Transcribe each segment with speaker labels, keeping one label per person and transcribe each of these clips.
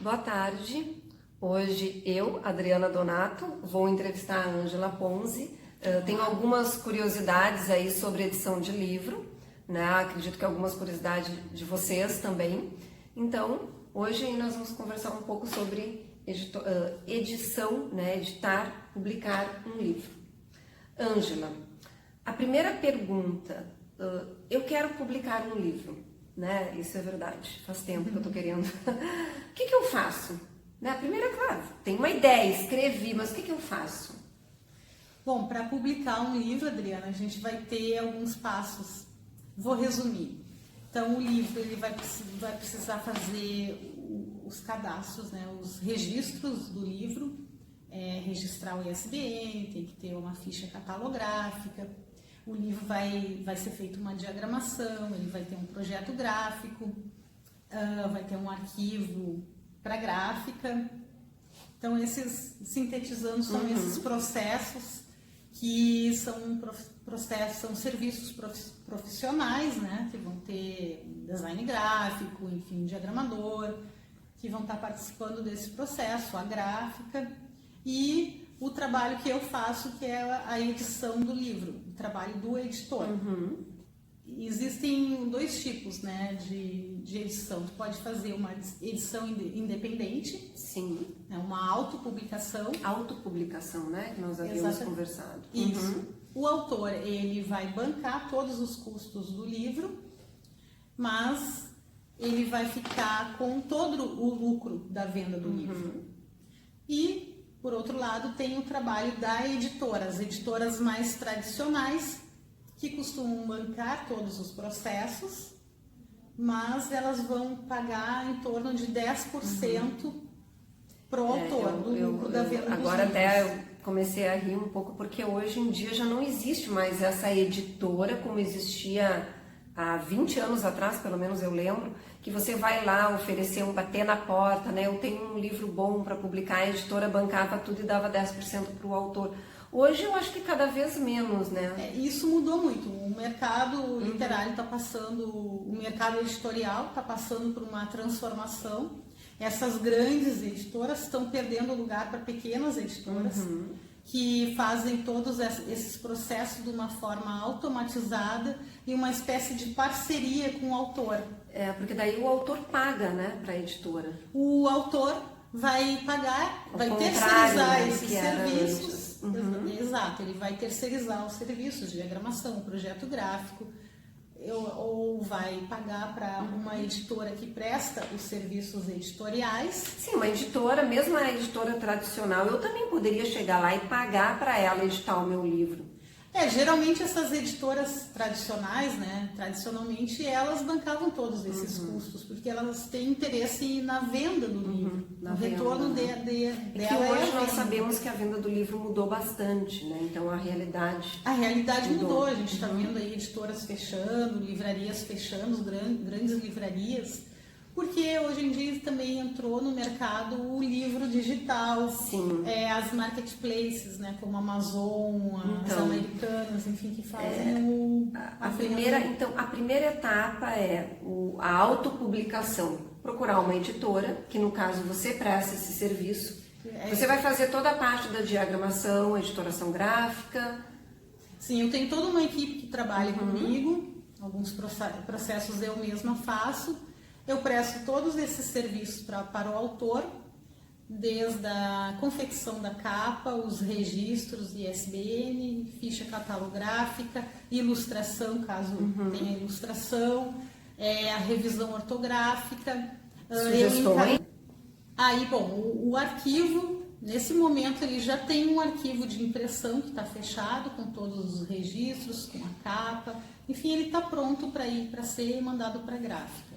Speaker 1: Boa tarde. Hoje eu, Adriana Donato, vou entrevistar a Ângela Ponzi. Tenho algumas curiosidades aí sobre edição de livro, né? Acredito que algumas curiosidades de vocês também. Então, hoje nós vamos conversar um pouco sobre edição, né? Editar, publicar um livro. Ângela, a primeira pergunta, eu quero publicar um livro, né? Isso é verdade, faz tempo que eu tô querendo. O que eu faço? Né? A primeira, claro, tenho uma ideia, escrevi, mas o que eu faço?
Speaker 2: Bom, para publicar um livro, Adriana, a gente vai ter alguns passos. Vou resumir. Então, o livro ele vai precisar fazer os cadastros, né? Os registros do livro, registrar o ISBN, tem que ter uma ficha catalográfica. O livro vai ser feito uma diagramação, ele vai ter um projeto gráfico, vai ter um arquivo para gráfica. Então, sintetizando, são esses processos que são serviços profissionais, né? Que vão ter design gráfico, enfim, diagramador, que vão estar participando desse processo, a gráfica e o trabalho que eu faço, que é a edição do livro, o trabalho do editor. Existem dois tipos, né, de edição. Tu pode fazer uma edição independente.
Speaker 1: Sim.
Speaker 2: Né, uma autopublicação.
Speaker 1: Autopublicação, né, que nós havíamos conversado.
Speaker 2: Isso. O autor, ele vai bancar todos os custos do livro, mas ele vai ficar com todo o lucro da venda do livro. E, por outro lado, tem o trabalho da editora, as editoras mais tradicionais, que costumam bancar todos os processos, mas elas vão pagar em torno de 10% pro autor, do lucro da venda dos
Speaker 1: agora
Speaker 2: livros.
Speaker 1: Até eu comecei a rir um pouco, porque hoje em dia já não existe mais essa editora como existia há 20 anos atrás, pelo menos eu lembro, que você vai lá oferecer bater na porta, né? Eu tenho um livro bom para publicar, a editora bancava tudo e dava 10% para o autor. Hoje eu acho que cada vez menos, né?
Speaker 2: Isso mudou muito. O mercado literário está passando, o mercado editorial está passando por uma transformação. Essas grandes editoras estão perdendo lugar para pequenas editoras que fazem todos esses processos de uma forma automatizada e uma espécie de parceria com o autor.
Speaker 1: Porque daí o autor paga, né, para a editora.
Speaker 2: O autor vai pagar, vai terceirizar esses serviços. Exato, ele vai terceirizar os serviços de diagramação, o projeto gráfico, ou vai pagar para uma editora que presta os serviços editoriais.
Speaker 1: Sim, uma editora, mesmo a editora tradicional, eu também poderia chegar lá e pagar para ela editar o meu livro.
Speaker 2: Geralmente essas editoras tradicionais, né, tradicionalmente elas bancavam todos esses custos, porque elas têm interesse na venda do livro, no retorno dela.
Speaker 1: Que hoje nós sabemos que a venda do livro mudou bastante, né? Então a realidade
Speaker 2: mudou. A gente está vendo aí editoras fechando, livrarias fechando, grandes livrarias, porque hoje em dia também entrou no mercado o livro digital.
Speaker 1: Sim.
Speaker 2: As marketplaces, né, como a Amazon, as americanas, enfim, que fazem
Speaker 1: a primeira etapa é a autopublicação. Procurar uma editora, que no caso você presta esse serviço. Você vai fazer toda a parte da diagramação, editoração gráfica.
Speaker 2: Sim, eu tenho toda uma equipe que trabalha comigo. Alguns processos eu mesma faço. Eu presto todos esses serviços para o autor, desde a confecção da capa, os registros de ISBN, ficha catalográfica, ilustração, caso tenha ilustração, a revisão ortográfica.
Speaker 1: Sugestões?
Speaker 2: Aí, bom, o arquivo, nesse momento ele já tem um arquivo de impressão que está fechado, com todos os registros, com a capa, enfim, ele está pronto para ser mandado para a gráfica.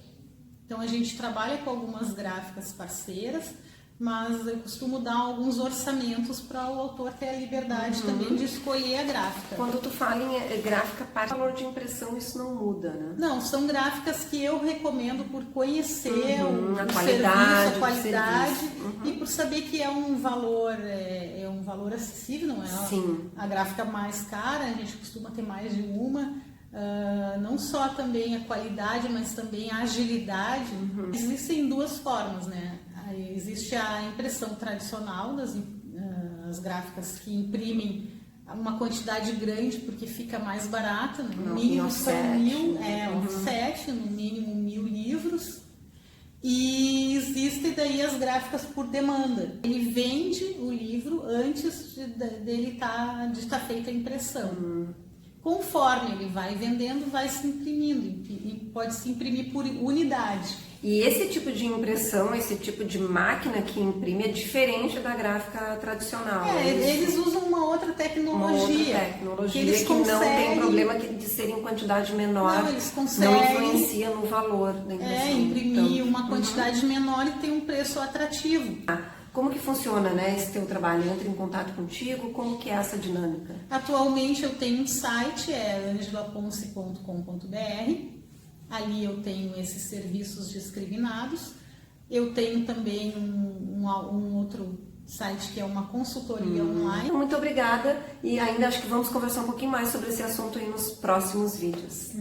Speaker 2: Então, a gente trabalha com algumas gráficas parceiras, mas eu costumo dar alguns orçamentos para o autor ter a liberdade também de escolher a gráfica.
Speaker 1: Quando tu fala em gráfica, parte do valor de impressão, isso não muda, né?
Speaker 2: Não, são gráficas que eu recomendo por conhecer
Speaker 1: a qualidade,
Speaker 2: serviço, a qualidade e por saber que é um valor acessível, não é?
Speaker 1: Sim.
Speaker 2: A gráfica mais cara, a gente costuma ter mais de uma. Não só também a qualidade, mas também a agilidade. Existem duas formas, né? Existe a impressão tradicional as gráficas que imprimem uma quantidade grande porque fica mais barata, né? No mínimo são 1000, offset, no mínimo 1000 livros. E existem daí as gráficas por demanda. Ele vende o livro antes de estar feita a impressão. Conforme ele vai vendendo, vai se imprimindo. E pode se imprimir por unidade.
Speaker 1: E esse tipo de impressão, esse tipo de máquina que imprime é diferente da gráfica tradicional.
Speaker 2: Eles usam uma outra tecnologia.
Speaker 1: Que eles conseguem... não tem problema de ser em quantidade menor.
Speaker 2: Não, eles conseguem...
Speaker 1: Não influencia no valor da impressão.
Speaker 2: Imprimir uma quantidade menor e ter um preço atrativo.
Speaker 1: Como que funciona, né, esse teu trabalho? Entra em contato contigo? Como que é essa dinâmica?
Speaker 2: Atualmente eu tenho um site, angelaponce.com.br. Ali eu tenho esses serviços discriminados. Eu tenho também um outro site que é uma consultoria online.
Speaker 1: Muito obrigada e ainda acho que vamos conversar um pouquinho mais sobre esse assunto aí nos próximos vídeos.